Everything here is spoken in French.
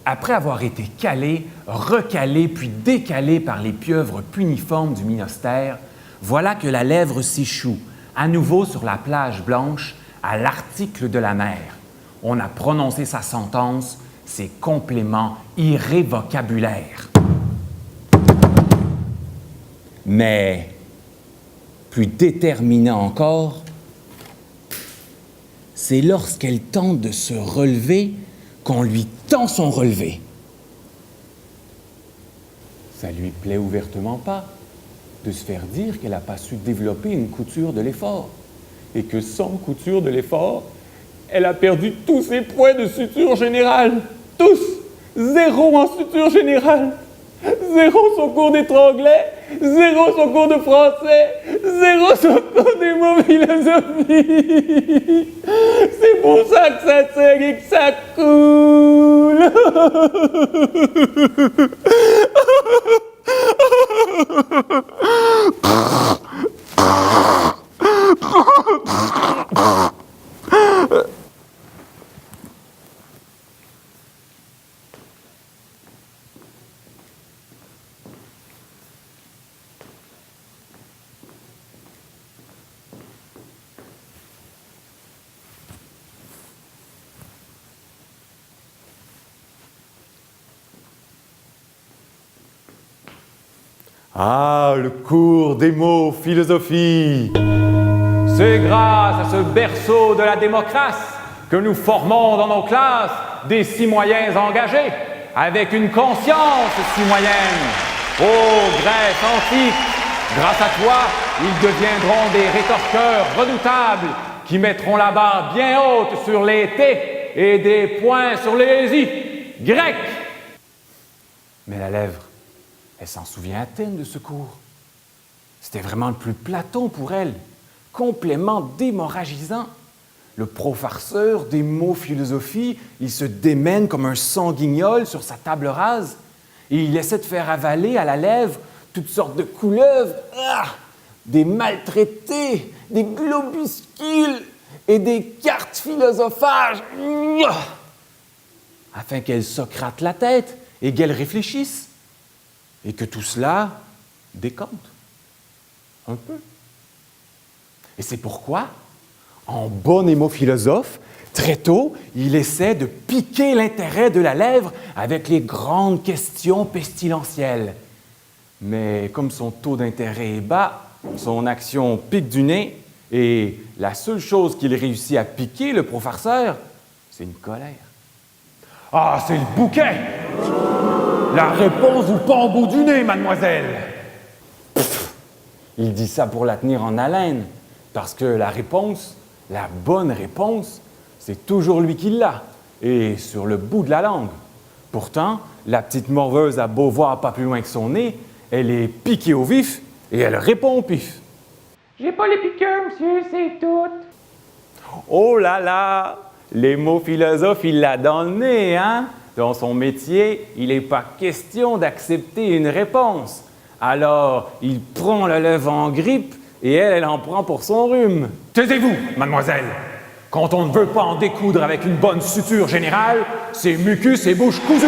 Après avoir été calé, recalé puis décalé par les pieuvres puniformes du Mynostère, voilà que la lèvre s'échoue, à nouveau sur la plage blanche, à l'article de la mer. On a prononcé sa sentence, ses compléments irrévocabulaires. Mais, plus déterminant encore, c'est lorsqu'elle tente de se relever qu'on lui tend son relevé. Ça lui plaît ouvertement pas de se faire dire qu'elle n'a pas su développer une couture de l'effort et que sans couture de l'effort, elle a perdu tous ses points de suture générale. Tous! 0 en suture générale. 0 son cours d'étranglet. 0 son cours de français. 0 son cours des mots philosophie. C'est pour ça que ça saigne et que ça coule. Ah, le cours des mots philosophie! C'est grâce à ce berceau de la démocratie que nous formons dans nos classes des citoyens engagés, avec une conscience citoyenne. Ô Grèce antique, grâce à toi, ils deviendront des rétorqueurs redoutables qui mettront la barre bien haute sur les T et des points sur les I. Grec! Mais la lèvre, elle s'en souvient à peine de ce cours. C'était vraiment le plus Platon pour elle, complètement démoralisant. Le pro-farceur des mots philosophie, il se démène comme un sanguignol sur sa table rase et il essaie de faire avaler à la lèvre toutes sortes de couleuvres, des maltraités, des globuscules et des cartes philosophages, afin qu'elle socrate la tête et qu'elle réfléchisse. Et que tout cela décompte un peu. Et c'est pourquoi, en bon hémophilosophe, très tôt, il essaie de piquer l'intérêt de la lèvre avec les grandes questions pestilentielles. Mais comme son taux d'intérêt est bas, son action pique du nez, et la seule chose qu'il réussit à piquer, le pro-farceur, c'est une colère. Ah, c'est le bouquet! La réponse vous pend au bout du nez, mademoiselle! Pff, il dit ça pour la tenir en haleine, parce que la réponse, la bonne réponse, c'est toujours lui qui l'a, et sur le bout de la langue. Pourtant, la petite morveuse a beau voir pas plus loin que son nez, elle est piquée au vif, et elle répond au pif. J'ai pas les piqûres, monsieur, c'est tout. Oh là là! Les mots philosophes, il l'a dans le nez, hein? Dans son métier, il n'est pas question d'accepter une réponse. Alors, il prend la lèvre en grippe et elle en prend pour son rhume. Taisez-vous, mademoiselle! Quand on ne veut pas en découdre avec une bonne suture générale, c'est mucus et bouche cousue.